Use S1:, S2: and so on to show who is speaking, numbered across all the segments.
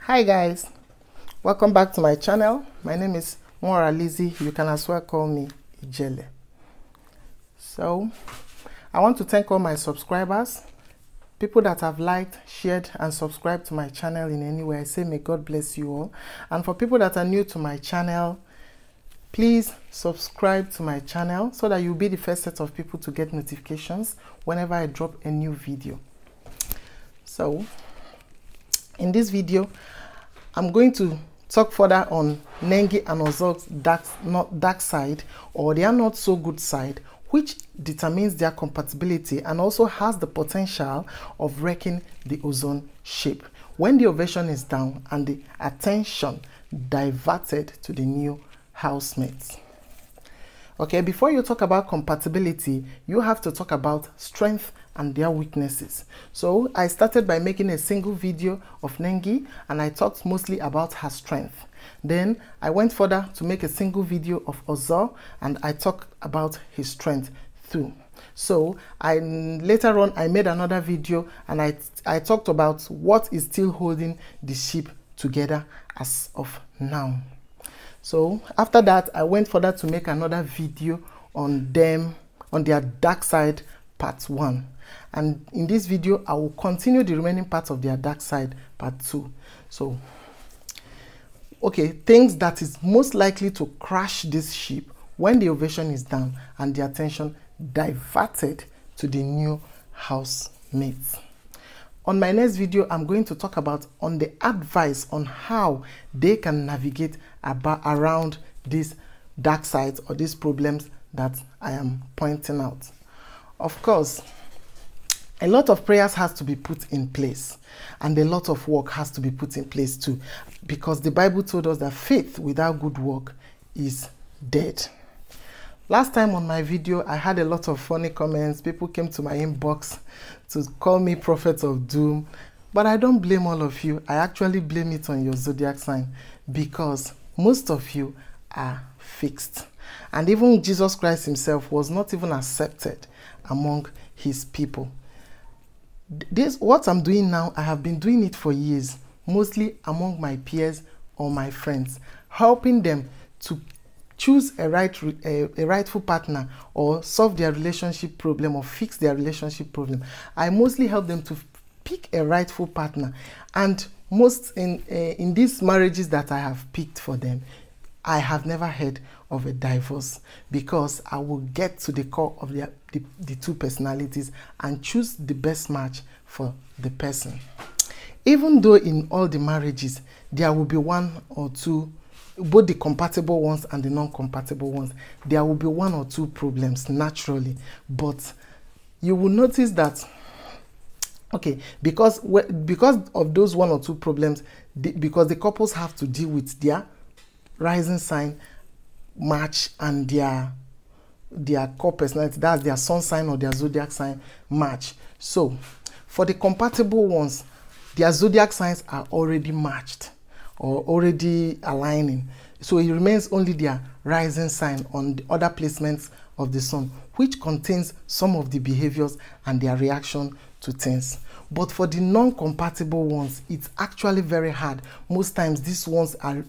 S1: Hi guys, welcome back to my channel. My name is Mora Lizzie. You can as well call me Ijele. So I want to thank all my subscribers, people that have liked, shared and subscribed to my channel in any way. I say may God bless you all. And for people that are new to my channel, please subscribe to my channel so that you'll be the first set of people to get notifications whenever I drop a new video. So in this video, I'm going to talk further on Nengi and Ozog's dark side, or their not so good side, which determines their compatibility and also has the potential of wrecking the ozone shape when the ovation is down and the attention diverted to the new housemates. Okay, before you talk about compatibility, you have to talk about strength and their weaknesses. So I started by making a single video of Nengi and I talked mostly about her strength. Then I went further to make a single video of Ozor and I talked about his strength too. So later on I made another video and I talked about what is still holding the ship together as of now. So after that, I went further to make another video on them, on their dark side part 1. And in this video, I will continue the remaining parts of their dark side part 2. So, okay, things that is most likely to crash this ship when the ovation is down and the attention diverted to the new housemates. On my next video, I'm going to talk about the advice on how they can navigate around these dark sides or these problems that I am pointing out. Of course, a lot of prayers has to be put in place and a lot of work has to be put in place too, because the Bible told us that faith without good work is dead. Last time on my video, I had a lot of funny comments. People came to my inbox to call me prophet of doom. But I don't blame all of you. I actually blame it on your zodiac sign because most of you are fixed. And even Jesus Christ himself was not even accepted among his people. What I'm doing now, I have been doing it for years, mostly among my peers or my friends, helping them to choose a rightful partner or solve their relationship problem or fix their relationship problem. I mostly help them to pick a rightful partner, and most in these marriages that I have picked for them, I have never heard of a divorce because I will get to the core of the two personalities and choose the best match for the person. Even though in all the marriages there will be one or two, both the compatible ones and the non-compatible ones, there will be one or two problems naturally, but you will notice that, okay, because of those one or two problems, because the couples have to deal with their rising sign match and their core personality, that's their sun sign or their zodiac sign match. So for the compatible ones, their zodiac signs are already matched or already aligning, so it remains only their rising sign on the other placements of the sun, which contains some of the behaviors and their reaction to things. But for the non-compatible ones, it's actually very hard. Most times these ones are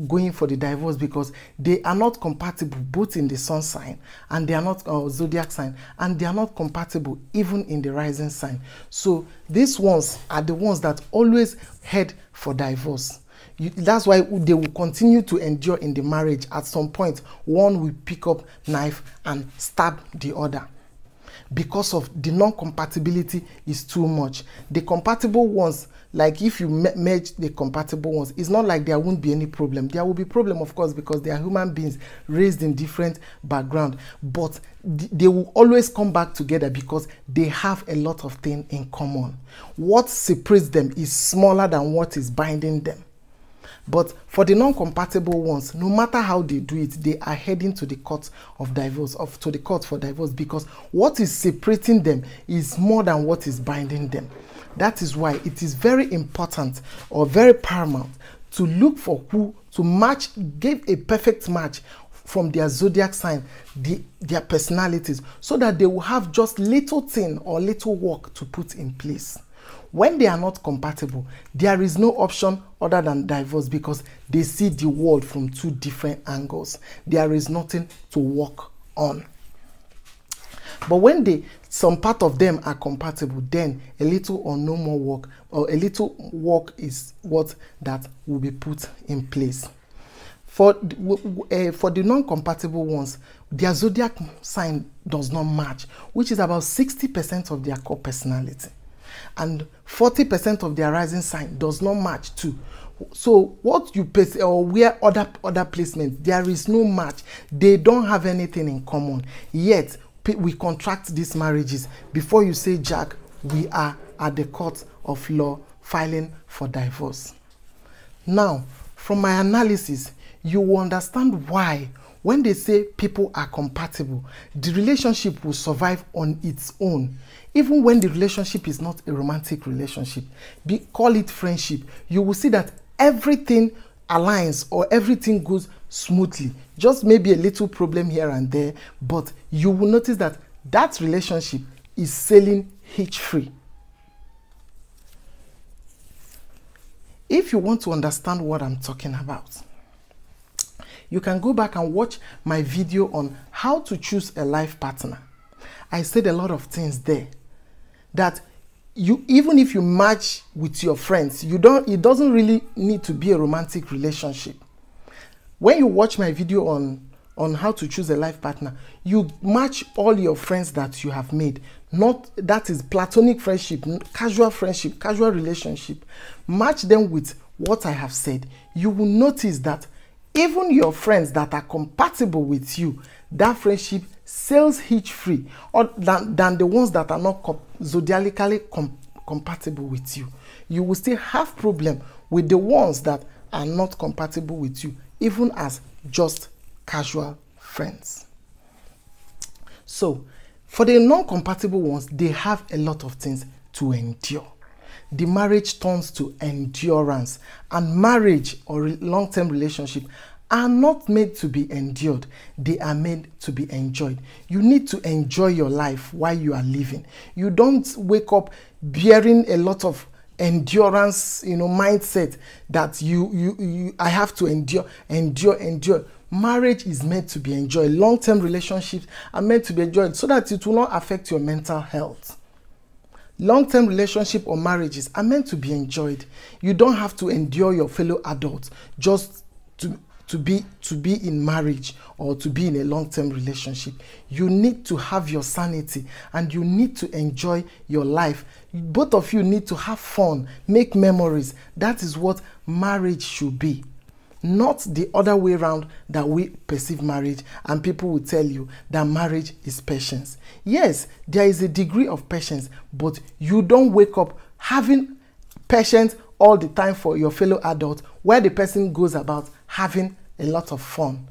S1: going for the divorce because they are not compatible both in the sun sign and they are not zodiac sign, and they are not compatible even in the rising sign. So these ones are the ones that always head for divorce. That's why they will continue to endure in the marriage. At some point, one will pick up knife and stab the other because of the non-compatibility is too much. The compatible ones, like if you merge the compatible ones, it's not like there won't be any problem. There will be problem, of course, because they are human beings raised in different background, but they will always come back together because they have a lot of things in common. What separates them is smaller than what is binding them. But for the non-compatible ones, no matter how they do it, they are heading to the court of divorce, to the court for divorce, because what is separating them is more than what is binding them. That is why it is very important or very paramount to look for who to match, give a perfect match from their zodiac sign, their personalities, so that they will have just little thing or little work to put in place. When they are not compatible, there is no option other than divorce because they see the world from two different angles. There is nothing to work on. But when some part of them are compatible, then a little or no more work, or a little work is what that will be put in place. For the non-compatible ones, their zodiac sign does not match, which is about 60% of their core personality. And 40% of their rising sign does not match too. So what you place or where other placement, there is no match. They don't have anything in common. Yet we contract these marriages. Before you say Jack, we are at the court of law filing for divorce. Now, from my analysis, you will understand why when they say people are compatible, the relationship will survive on its own. Even when the relationship is not a romantic relationship, call it friendship, you will see that everything aligns or everything goes smoothly. Just maybe a little problem here and there, but you will notice that that relationship is sailing hitch-free. If you want to understand what I'm talking about, you can go back and watch my video on how to choose a life partner. I said a lot of things there that even if you match with your friends, it doesn't really need to be a romantic relationship. When you watch my video on how to choose a life partner, you match all your friends that you have made. That is platonic friendship, casual relationship. Match them with what I have said. You will notice that even your friends that are compatible with you, that friendship sails hitch-free than the ones that are not zodiacally compatible with you. You will still have problem with the ones that are not compatible with you, even as just casual friends. So, for the non-compatible ones, they have a lot of things to endure. The marriage turns to endurance, and marriage or long-term relationship are not made to be endured. They are made to be enjoyed. You need to enjoy your life while you are living. You don't wake up bearing a lot of endurance, mindset that I have to endure. Marriage is meant to be enjoyed. Long-term relationships are meant to be enjoyed so that it will not affect your mental health. Long-term relationship or marriages are meant to be enjoyed. You don't have to endure your fellow adults just to be in marriage or to be in a long-term relationship. You need to have your sanity and you need to enjoy your life. Both of you need to have fun, make memories. That is what marriage should be. Not the other way around that we perceive marriage, and people will tell you that marriage is patience. Yes, there is a degree of patience, but you don't wake up having patience all the time for your fellow adult where the person goes about having a lot of fun.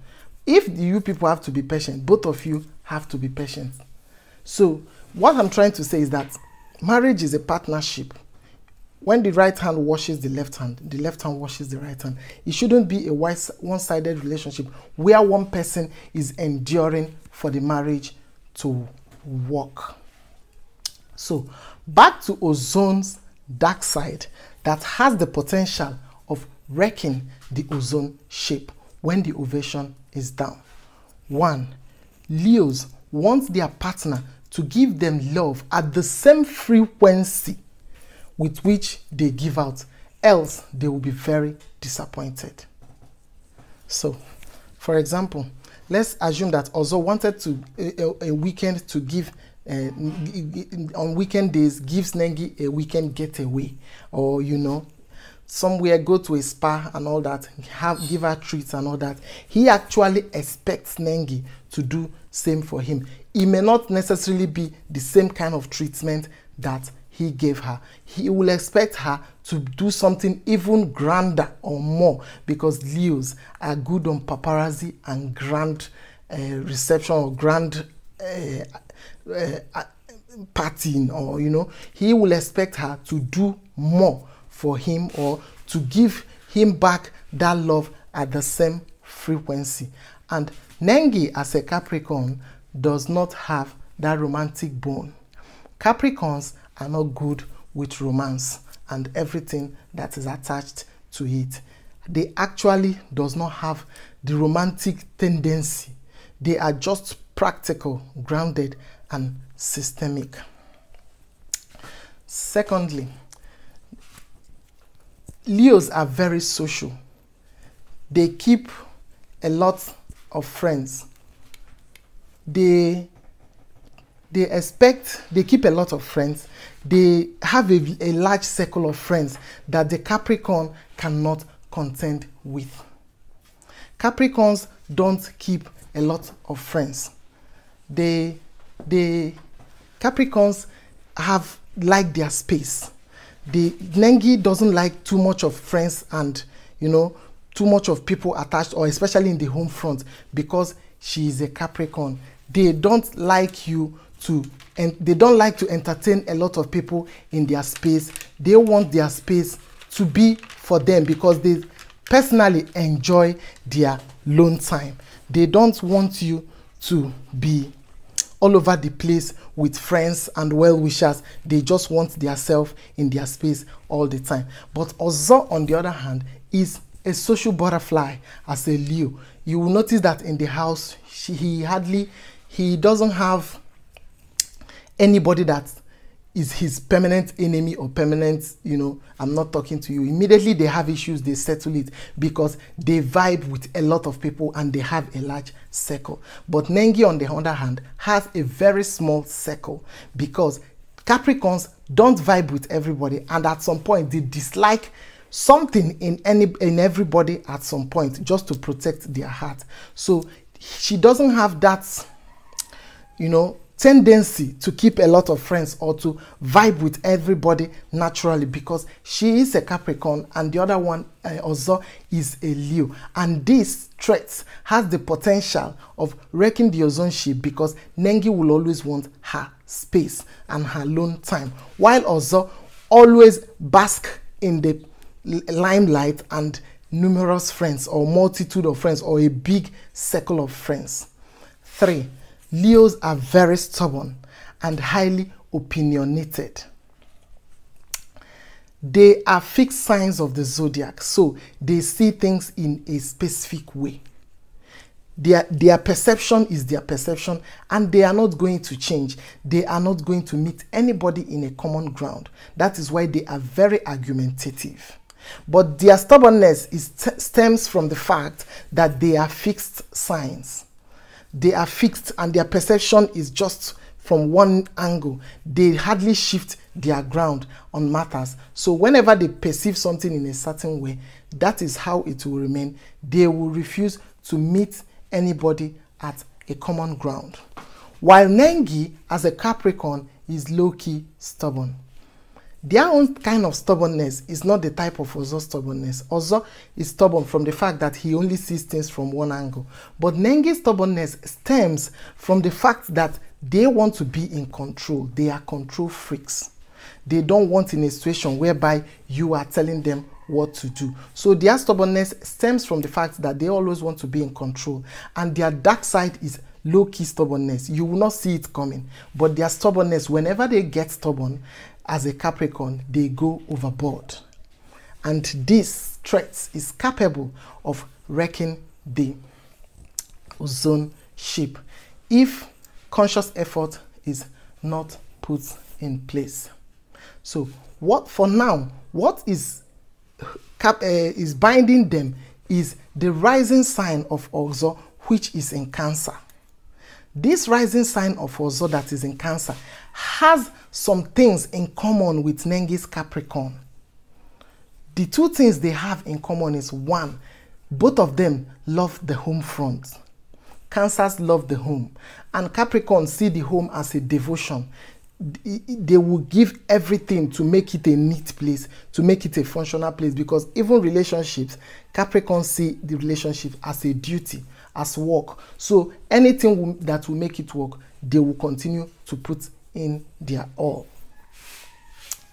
S1: If you people have to be patient, both of you have to be patient. So what I'm trying to say is that marriage is a partnership. When the right hand washes the left hand washes the right hand. It shouldn't be a one-sided relationship where one person is enduring for the marriage to work. So back to ozone's dark side that has the potential of wrecking the ozone shape when the ovation is down. 1. Leos want their partner to give them love at the same frequency with which they give out, else they will be very disappointed. So, for example, let's assume that Ozo wanted a weekend to give, on weekend days, gives Nengi a weekend getaway, or somewhere, go to a spa and all that, give her treats and all that. He actually expects Nengi to do same for him. It may not necessarily be the same kind of treatment that he gave her. He will expect her to do something even grander or more, because Leos are good on paparazzi and grand reception or grand partying, or he will expect her to do more for him or to give him back that love at the same frequency. And Nengi, as a Capricorn, does not have that romantic bone. Capricorns are not good with romance and everything that is attached to it. They actually does not have the romantic tendency. They are just practical, grounded, and systemic. Secondly, Leos are very social. They keep a lot of friends. They keep a lot of friends. They have a large circle of friends that the Capricorn cannot contend with. Capricorns don't keep a lot of friends. The Capricorns like their space. The Nengi doesn't like too much of friends and, you know, too much of people attached, or especially in the home front, because she is a Capricorn. They don't like you to, and they don't like to entertain a lot of people in their space. They want their space to be for them because they personally enjoy their alone time. They don't want you to be all over the place with friends and well-wishers. They just want their self in their space all the time. But Ozo, on the other hand, is a social butterfly as a Leo. You will notice that in the house, he doesn't have anybody that is his permanent enemy or permanent, you know, I'm not talking to you. Immediately they have issues, they settle it because they vibe with a lot of people and they have a large circle. But Nengi, on the other hand, has a very small circle because Capricorns don't vibe with everybody, and at some point they dislike something in everybody at some point just to protect their heart. So she doesn't have that, you know, tendency to keep a lot of friends or to vibe with everybody naturally because she is a Capricorn and the other one also is a Leo. And this trait has the potential of wrecking the ozone ship because Nengi will always want her space and her alone time, while Ozo always bask in the limelight and numerous friends or multitude of friends or a big circle of friends. 3. Leos are very stubborn and highly opinionated. They are fixed signs of the zodiac, so they see things in a specific way. Their perception is their perception, and they are not going to change. They are not going to meet anybody in a common ground. That is why they are very argumentative. But their stubbornness stems from the fact that they are fixed signs. They are fixed and their perception is just from one angle. They hardly shift their ground on matters. So whenever they perceive something in a certain way, that is how it will remain. They will refuse to meet anybody at a common ground. While Nengi, as a Capricorn, is low-key stubborn. Their own kind of stubbornness is not the type of Ozo stubbornness. Ozo is stubborn from the fact that he only sees things from one angle. But Nengi's stubbornness stems from the fact that they want to be in control. They are control freaks. They don't want in a situation whereby you are telling them what to do. So their stubbornness stems from the fact that they always want to be in control. And their dark side is low-key stubbornness. You will not see it coming. But their stubbornness, whenever they get stubborn, as a Capricorn, they go overboard. And this trait is capable of wrecking the ozone ship if conscious effort is not put in place. So what is binding them is the rising sign of Ozo, which is in Cancer. This rising sign of Ozo that is in Cancer has some things in common with Nengi's Capricorn. The two things they have in common is, one, both of them love the home front. Cancers love the home, and Capricorn see the home as a devotion. They will give everything to make it a neat place, to make it a functional place, because even relationships, Capricorn see the relationship as a duty, as work. So anything that will make it work, they will continue to put in their all.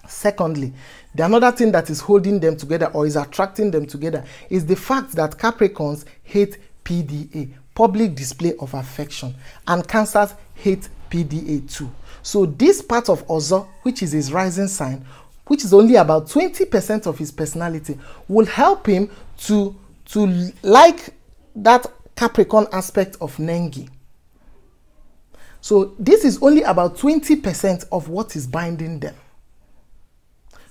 S1: Secondly, the another thing that is holding them together or is attracting them together is the fact that Capricorns hate PDA, public display of affection, and Cancers hate PDA too. So this part of Ozo, which is his rising sign, which is only about 20% of his personality, will help him to like that Capricorn aspect of Nengi. So this is only about 20% of what is binding them.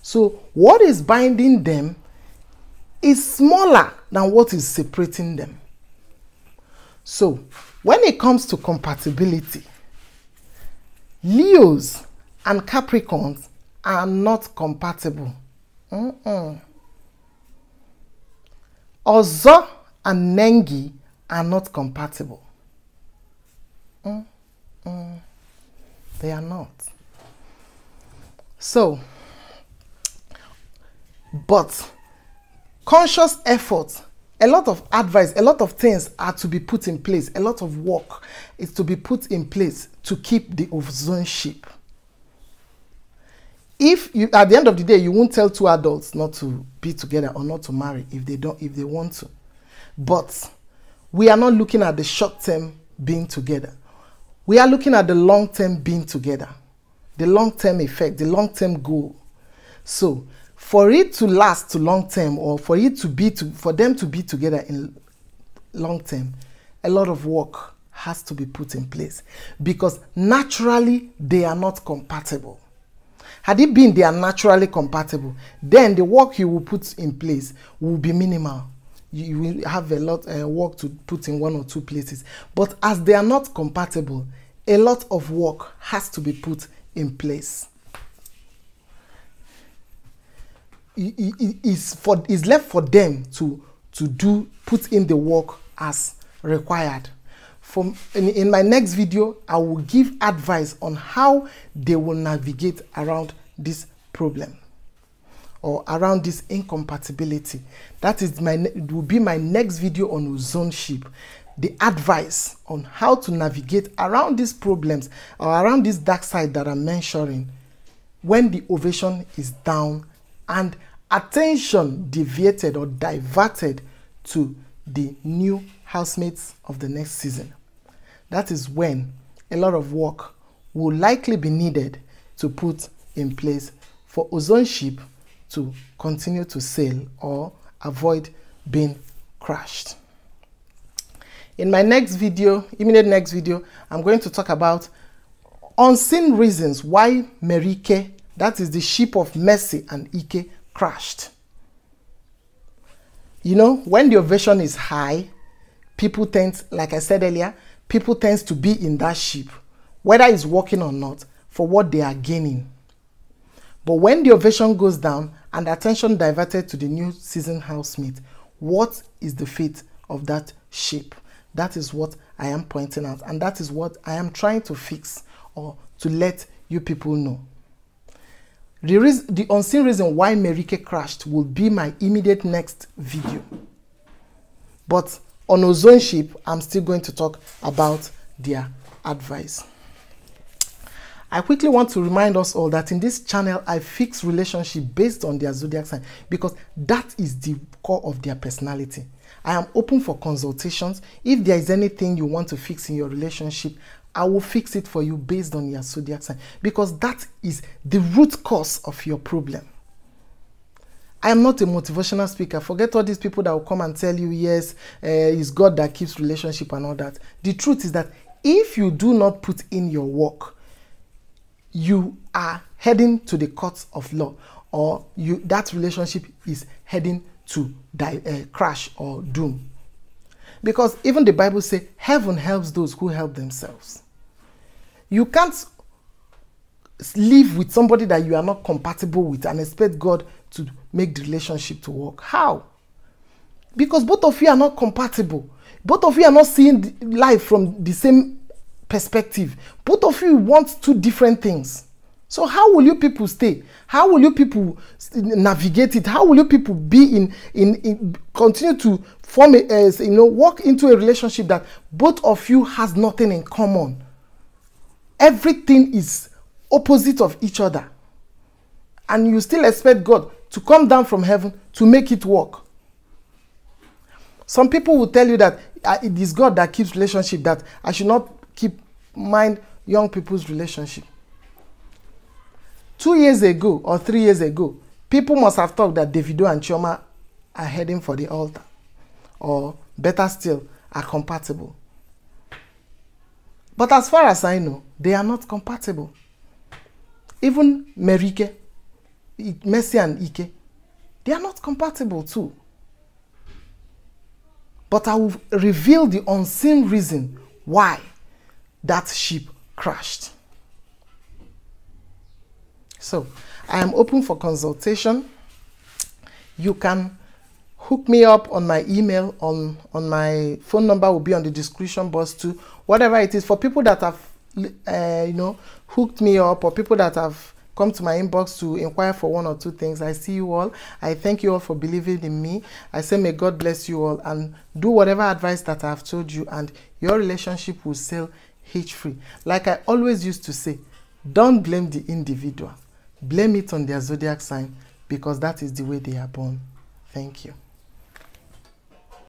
S1: So what is binding them is smaller than what is separating them. So when it comes to compatibility, Leos and Capricorns are not compatible. Ozo and Nengi are not compatible. They are not. So, but conscious effort, a lot of advice, a lot of things are to be put in place. A lot of work is to be put in place to keep the ozone ship. If you, at the end of the day, you won't tell two adults not to be together or not to marry if they want to. But we are not looking at the short term being together. We are looking at the long term being together, the long term effect, the long term goal. So for it to last to long term, or for it to be for them to be together in long term, a lot of work has to be put in place, because naturally they are not compatible. Had it been they are naturally compatible, then the work you will put in place will be minimal. You will have a lot of work to put in one or two places. But as they are not compatible, a lot of work has to be put in place. It's left for them to put in the work as required. In my next video, I will give advice on how they will navigate around this problem, or around this incompatibility. That is it will be my next video on ozone ship. The advice on how to navigate around these problems, or around this dark side that I'm mentioning, when the ovation is down and attention deviated or diverted to the new housemates of the next season. That is when a lot of work will likely be needed to put in place for ozone ship to continue to sail or avoid being crashed. In my next video, immediate next video, I'm going to talk about unseen reasons why Merike, that is the ship of Mercy and Ike, crashed. You know, when the ovation is high, people tend, like I said earlier, people tend to be in that ship, whether it's working or not, for what they are gaining. But when the ovation goes down and attention diverted to the new season housemate, what is the fate of that ship? That is what I am pointing out, and that is what I am trying to fix, or to let you people know. The unseen reason why Merike crashed will be my immediate next video. But on ozone ship, I'm still going to talk about their advice. I quickly want to remind us all that in this channel, I fix relationship based on their zodiac sign, because that is the core of their personality. I am open for consultations. If there is anything you want to fix in your relationship, I will fix it for you based on your zodiac sign, because that is the root cause of your problem. I am not a motivational speaker. Forget all these people that will come and tell you, yes, it's God that keeps relationship and all that. The truth is that if you do not put in your work, you are heading to the courts of law, or that relationship is heading to crash or doom. Because even the Bible says, heaven helps those who help themselves. You can't live with somebody that you are not compatible with and expect God to make the relationship to work. How? Because both of you are not compatible. Both of you are not seeing life from the same perspective. Both of you want two different things. So how will you people stay? How will you people navigate it? How will you people be continue to form walk into a relationship that both of you has nothing in common? Everything is opposite of each other. And you still expect God to come down from heaven to make it work. Some people will tell you that it is God that keeps relationship, that I should not mind young people's relationship. 2 years ago or 3 years ago, people must have thought that Davido and Chioma are heading for the altar, or better still, are compatible. But as far as I know, they are not compatible. Even Merike, Messi and Ike, they are not compatible too. But I will reveal the unseen reason why that ship crashed. So, I am open for consultation. You can hook me up on my email, on my phone number will be on the description box too. Whatever it is, for people that have, hooked me up, or people that have come to my inbox to inquire for 1 or 2 things, I see you all. I thank you all for believing in me. I say may God bless you all, and do whatever advice that I have told you, and your relationship will sail hitch-free. Like I always used to say, don't blame the individual. Blame it on their zodiac sign, because that is the way they are born. Thank you.